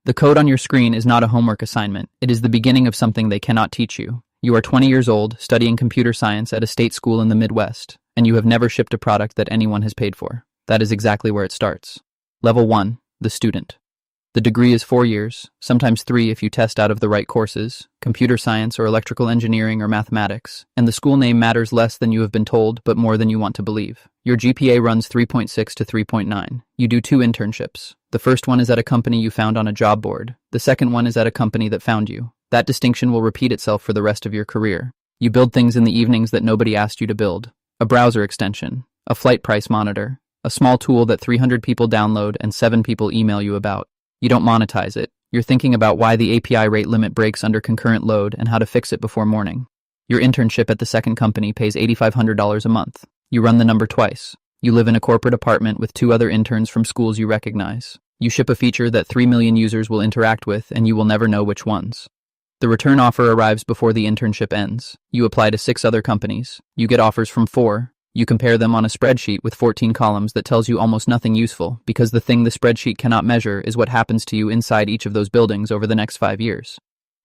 The code on your screen is not a homework assignment. It is the beginning of something they cannot teach you. You are 20 years old, studying computer science at a state school in the Midwest, and you have never shipped a product that anyone has paid for. That is exactly where it starts. Level 1, the student. The degree is 4 years, sometimes 3 if you test out of the right courses, computer science or electrical engineering or mathematics, and the school name matters less than you have been told, but more than you want to believe. Your GPA runs 3.6 to 3.9. You do 2 internships. The first one is at a company you found on a job board. The second one is at a company that found you. That distinction will repeat itself for the rest of your career. You build things in the evenings that nobody asked you to build. A browser extension, a flight price monitor, a small tool that 300 people download and 7 people email you about. You don't monetize it. You're thinking about why the API rate limit breaks under concurrent load and how to fix it before morning. Your internship at the second company pays $8,500 a month. You run the number twice. You live in a corporate apartment with 2 other interns from schools you recognize. You ship a feature that 3 million users will interact with, and you will never know which ones. The return offer arrives before the internship ends. You apply to 6 other companies. You get offers from 4. You compare them on a spreadsheet with 14 columns that tells you almost nothing useful, because the thing the spreadsheet cannot measure is what happens to you inside each of those buildings over the next 5 years.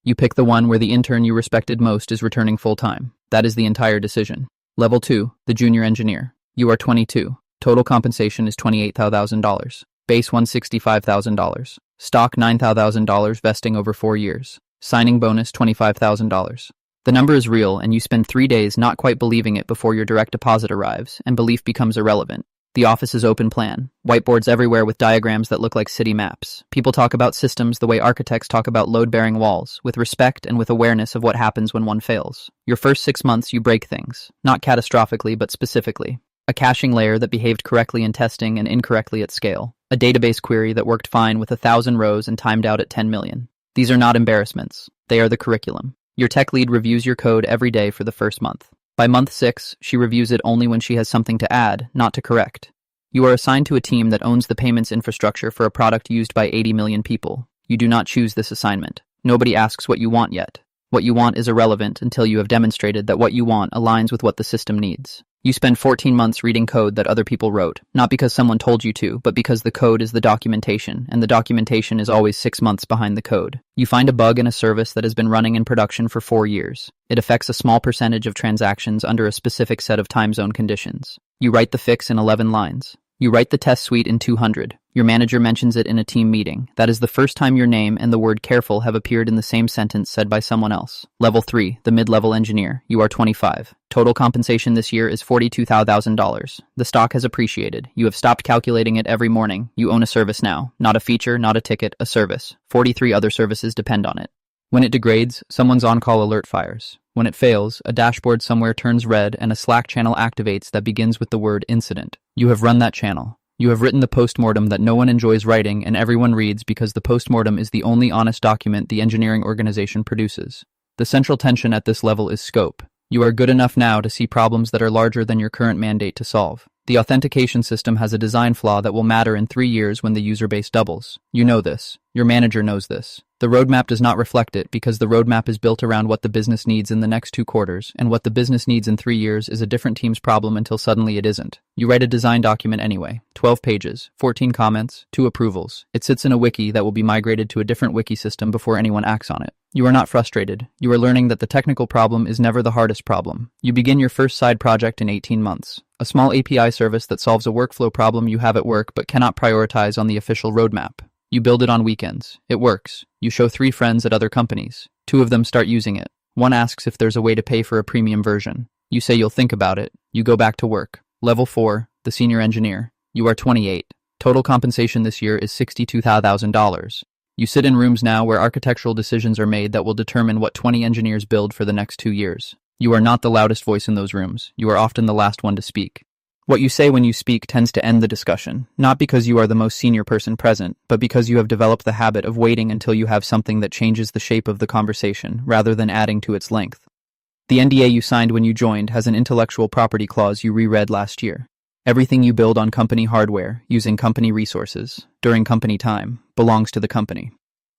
You pick the one where the intern you respected most is returning full-time. That is the entire decision. Level 2, the junior engineer. You are 22. Total compensation is $28,000. Base $165,000. Stock $9,000 vesting over 4 years. Signing bonus $25,000. The number is real, and you spend 3 days not quite believing it before your direct deposit arrives, and belief becomes irrelevant. The office is open plan. Whiteboards everywhere with diagrams that look like city maps. People talk about systems the way architects talk about load-bearing walls, with respect and with awareness of what happens when one fails. Your first 6 months, you break things. Not catastrophically, but specifically. A caching layer that behaved correctly in testing and incorrectly at scale. A database query that worked fine with 1,000 rows and timed out at 10 million. These are not embarrassments. They are the curriculum. Your tech lead reviews your code every day for the first month. By month 6, she reviews it only when she has something to add, not to correct. You are assigned to a team that owns the payments infrastructure for a product used by 80 million people. You do not choose this assignment. Nobody asks what you want yet. What you want is irrelevant until you have demonstrated that what you want aligns with what the system needs. You spend 14 months reading code that other people wrote, not because someone told you to, but because the code is the documentation, and the documentation is always 6 months behind the code. You find a bug in a service that has been running in production for 4 years. It affects a small percentage of transactions under a specific set of time zone conditions. You write the fix in 11 lines. You write the test suite in 200. Your manager mentions it in a team meeting. That is the first time your name and the word careful have appeared in the same sentence said by someone else. Level 3, the mid-level engineer. You are 25. Total compensation this year is $42,000. The stock has appreciated. You have stopped calculating it every morning. You own a service now. Not a feature, not a ticket, a service. 43 other services depend on it. When it degrades, someone's on-call alert fires. When it fails, a dashboard somewhere turns red and a Slack channel activates that begins with the word incident. You have run that channel. You have written the postmortem that no one enjoys writing and everyone reads because the postmortem is the only honest document the engineering organization produces. The central tension at this level is scope. You are good enough now to see problems that are larger than your current mandate to solve. The authentication system has a design flaw that will matter in 3 years when the user base doubles. You know this. Your manager knows this. The roadmap does not reflect it because the roadmap is built around what the business needs in the next 2 quarters, and what the business needs in 3 years is a different team's problem until suddenly it isn't. You write a design document anyway. 12 pages, 14 comments, 2 approvals. It sits in a wiki that will be migrated to a different wiki system before anyone acts on it. You are not frustrated. You are learning that the technical problem is never the hardest problem. You begin your first side project in 18 months. A small API service that solves a workflow problem you have at work but cannot prioritize on the official roadmap. You build it on weekends. It works. You show 3 friends at other companies. 2 of them start using it. One asks if there's a way to pay for a premium version. You say you'll think about it. You go back to work. Level 4, the senior engineer. You are 28. Total compensation this year is $62,000. You sit in rooms now where architectural decisions are made that will determine what 20 engineers build for the next 2 years. You are not the loudest voice in those rooms. You are often the last one to speak. What you say when you speak tends to end the discussion, not because you are the most senior person present, but because you have developed the habit of waiting until you have something that changes the shape of the conversation, rather than adding to its length. The NDA you signed when you joined has an intellectual property clause you reread last year. Everything you build on company hardware, using company resources, during company time, belongs to the company.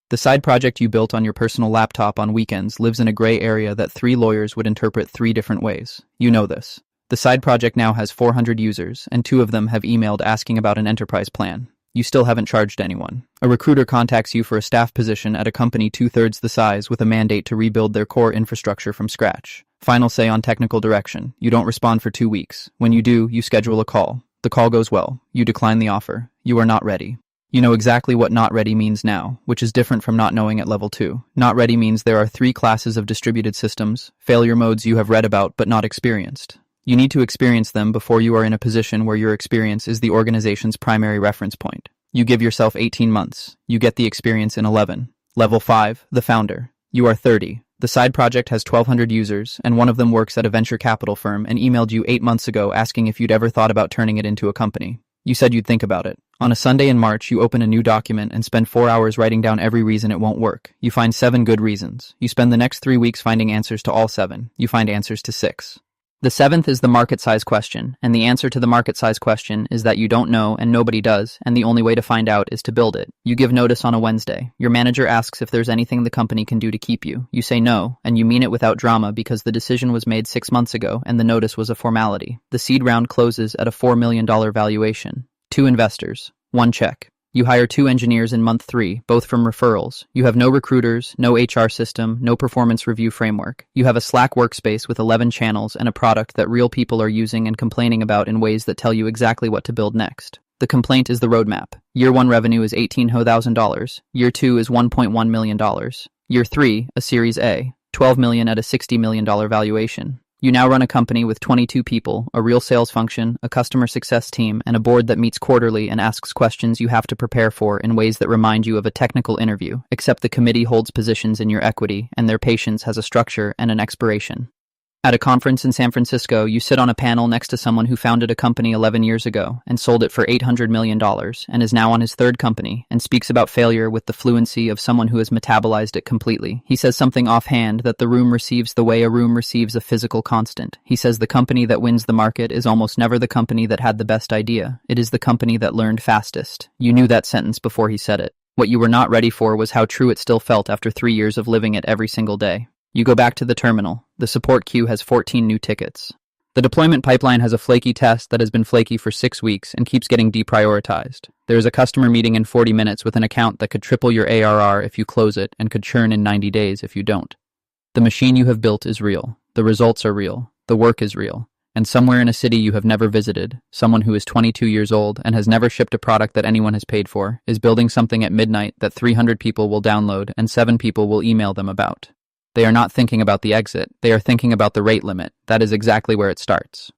The side project you built on your personal laptop on weekends lives in a gray area that 3 lawyers would interpret 3 different ways. You know this. The side project now has 400 users, and 2 of them have emailed asking about an enterprise plan. You still haven't charged anyone. A recruiter contacts you for a staff position at a company 2/3 the size with a mandate to rebuild their core infrastructure from scratch. Final say on technical direction. You don't respond for 2 weeks. When you do, you schedule a call. The call goes well. You decline the offer. You are not ready. You know exactly what not ready means now, which is different from not knowing at level 2. Not ready means there are 3 classes of distributed systems, failure modes you have read about but not experienced. You need to experience them before you are in a position where your experience is the organization's primary reference point. You give yourself 18 months. You get the experience in 11. Level 5, the founder. You are 30. The side project has 1,200 users, and one of them works at a venture capital firm and emailed you 8 months ago asking if you'd ever thought about turning it into a company. You said you'd think about it. On a Sunday in March, you open a new document and spend 4 hours writing down every reason it won't work. You find 7 good reasons. You spend the next 3 weeks finding answers to all 7. You find answers to 6. The 7th is the market size question, and the answer to the market size question is that you don't know and nobody does, and the only way to find out is to build it. You give notice on a Wednesday. Your manager asks if there's anything the company can do to keep you. You say no, and you mean it without drama because the decision was made 6 months ago and the notice was a formality. The seed round closes at a $4 million valuation. 2 investors, 1 check. You hire 2 engineers in month 3, both from referrals. You have no recruiters, no HR system, no performance review framework. You have a Slack workspace with 11 channels and a product that real people are using and complaining about in ways that tell you exactly what to build next. The complaint is the roadmap. Year 1 revenue is $18,000. Year 2 is $1.1 million. Year 3, a Series A, $12 million at a $60 million valuation. You now run a company with 22 people, a real sales function, a customer success team, and a board that meets quarterly and asks questions you have to prepare for in ways that remind you of a technical interview, except the committee holds positions in your equity, and their patience has a structure and an expiration. At a conference in San Francisco, you sit on a panel next to someone who founded a company 11 years ago and sold it for $800 million and is now on his 3rd company and speaks about failure with the fluency of someone who has metabolized it completely. He says something offhand that the room receives the way a room receives a physical constant. He says the company that wins the market is almost never the company that had the best idea. It is the company that learned fastest. You knew that sentence before he said it. What you were not ready for was how true it still felt after 3 years of living it every single day. You go back to the terminal. The support queue has 14 new tickets. The deployment pipeline has a flaky test that has been flaky for 6 weeks and keeps getting deprioritized. There is a customer meeting in 40 minutes with an account that could triple your ARR if you close it and could churn in 90 days if you don't. The machine you have built is real. The results are real. The work is real. And somewhere in a city you have never visited, someone who is 22 years old and has never shipped a product that anyone has paid for is building something at midnight that 300 people will download and 7 people will email them about. They are not thinking about the exit. They are thinking about the rate limit. That is exactly where it starts.